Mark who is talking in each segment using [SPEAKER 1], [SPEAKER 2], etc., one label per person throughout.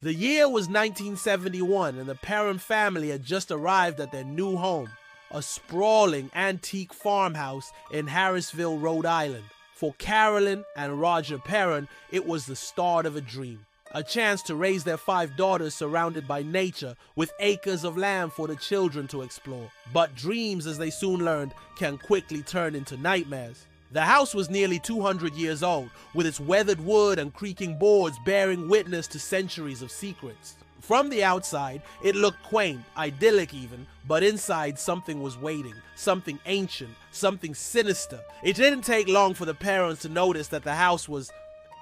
[SPEAKER 1] The year was 1971 and the Perron family had just arrived at their new home, a sprawling antique farmhouse in Harrisville, Rhode Island. For Carolyn and Roger Perron, it was the start of a dream. A chance to raise their 5 daughters surrounded by nature with acres of land for the children to explore. But dreams, as they soon learned, can quickly turn into nightmares. The house was nearly 200 years old, with its weathered wood and creaking boards bearing witness to centuries of secrets. From the outside, it looked quaint, idyllic even, but inside something was waiting, something ancient, something sinister. It didn't take long for the Perrons to notice that the house was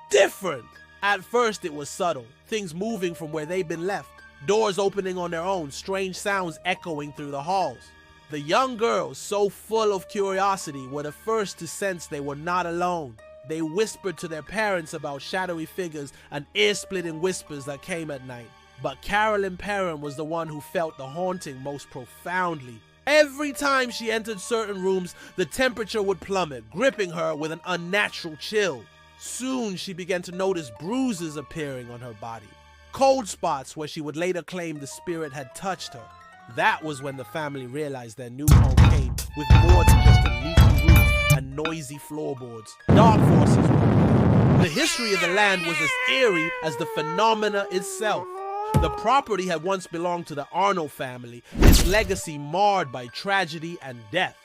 [SPEAKER 1] different. At first it was subtle, things moving from where they'd been left, doors opening on their own, strange sounds echoing through the halls. The young girls, so full of curiosity, were the first to sense they were not alone. They whispered to their parents about shadowy figures and ear-splitting whispers that came at night. But Carolyn Perron was the one who felt the haunting most profoundly. Every time she entered certain rooms, the temperature would plummet, gripping her with an unnatural chill. Soon she began to notice bruises appearing on her body, cold spots where she would later claim the spirit had touched her. That was when the family realized their new home came with more than just a leaky roof and noisy floorboards. Dark forces were. The history of the land was as eerie as the phenomena itself. The property had once belonged to the Arnold family, its legacy marred by tragedy and death.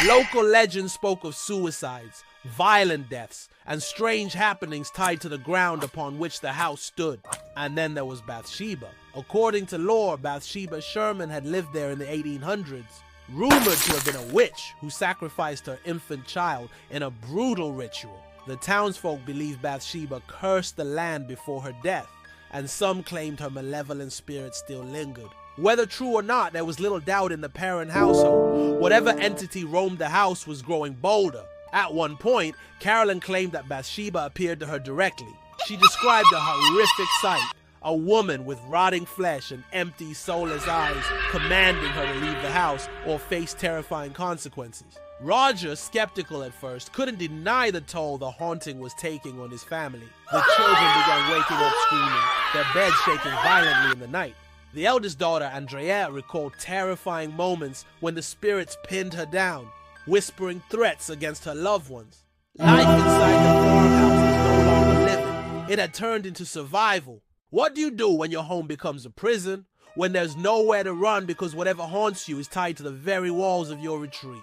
[SPEAKER 1] Local legends spoke of suicides, violent deaths, and strange happenings tied to the ground upon which the house stood. And then there was Bathsheba. According to lore, Bathsheba Sherman had lived there in the 1800s, rumored to have been a witch who sacrificed her infant child in a brutal ritual. The townsfolk believed Bathsheba cursed the land before her death, and some claimed her malevolent spirit still lingered. Whether true or not, there was little doubt in the Perron household. Whatever entity roamed the house was growing bolder. At one point, Carolyn claimed that Bathsheba appeared to her directly. She described a horrific sight, a woman with rotting flesh and empty, soulless eyes, commanding her to leave the house or face terrifying consequences. Roger, skeptical at first, couldn't deny the toll the haunting was taking on his family. The children began waking up screaming, their beds shaking violently in the night. The eldest daughter, Andrea, recalled terrifying moments when the spirits pinned her down, whispering threats against her loved ones. Life inside the farmhouse was no longer living. It had turned into survival. What do you do when your home becomes a prison? When there's nowhere to run because whatever haunts you is tied to the very walls of your retreat?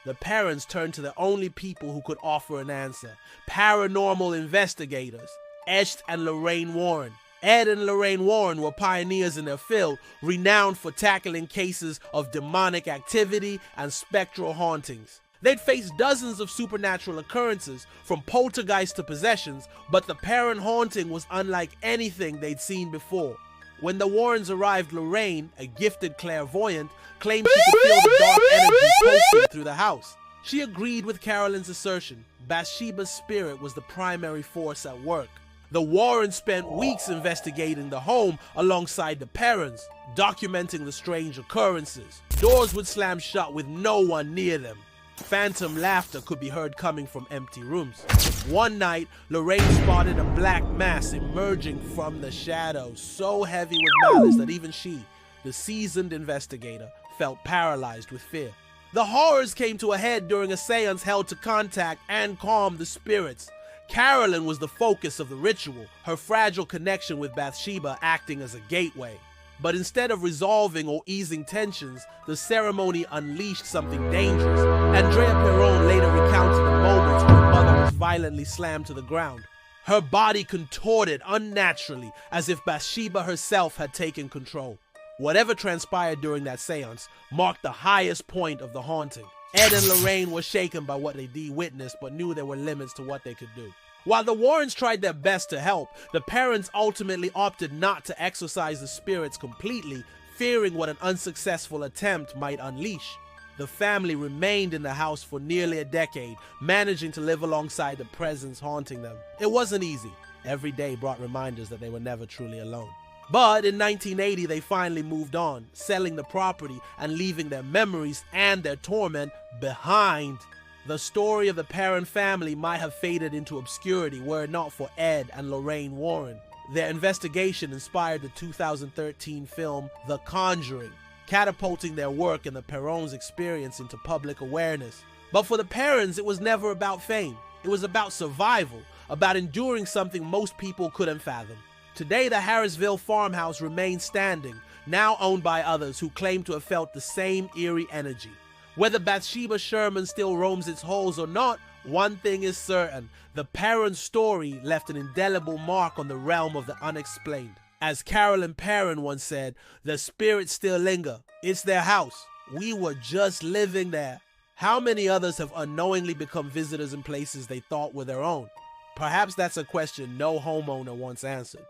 [SPEAKER 1] The Perrons turned to the only people who could offer an answer: paranormal investigators, Ed and Lorraine Warren. Ed and Lorraine Warren were pioneers in their field, renowned for tackling cases of demonic activity and spectral hauntings. They'd faced dozens of supernatural occurrences, from poltergeists to possessions, but the Perron haunting was unlike anything they'd seen before. When the Warrens arrived, Lorraine, a gifted clairvoyant, claimed she could feel the dark energy pulsing through the house. She agreed with Carolyn's assertion. Bathsheba's spirit was the primary force at work. The Warrens spent weeks investigating the home alongside the Perrons, documenting the strange occurrences. Doors would slam shut with no one near them. Phantom laughter could be heard coming from empty rooms. One night, Lorraine spotted a black mass emerging from the shadows, so heavy with malice that even she, the seasoned investigator, felt paralyzed with fear. The horrors came to a head during a seance held to contact and calm the spirits. Carolyn was the focus of the ritual, her fragile connection with Bathsheba acting as a gateway. But instead of resolving or easing tensions, the ceremony unleashed something dangerous. Andrea Perron later recounted the moments when her mother was violently slammed to the ground. Her body contorted unnaturally, as if Bathsheba herself had taken control. Whatever transpired during that seance marked the highest point of the haunting. Ed and Lorraine were shaken by what they witnessed, but knew there were limits to what they could do. While the Warrens tried their best to help, the Perrons ultimately opted not to exorcise the spirits completely, fearing what an unsuccessful attempt might unleash. The family remained in the house for nearly a decade, managing to live alongside the presence haunting them. It wasn't easy. Every day brought reminders that they were never truly alone. But in 1980, they finally moved on, selling the property and leaving their memories and their torment behind. The story of the Perron family might have faded into obscurity were it not for Ed and Lorraine Warren. Their investigation inspired the 2013 film The Conjuring, catapulting their work and the Perrons' experience into public awareness. But for the Perrons, it was never about fame. It was about survival, about enduring something most people couldn't fathom. Today, the Harrisville farmhouse remains standing, now owned by others who claim to have felt the same eerie energy. Whether Bathsheba Sherman still roams its halls or not, one thing is certain: the Perron story left an indelible mark on the realm of the unexplained. As Carolyn Perron once said, the spirits still linger. It's their house. We were just living there. How many others have unknowingly become visitors in places they thought were their own? Perhaps that's a question no homeowner once answered.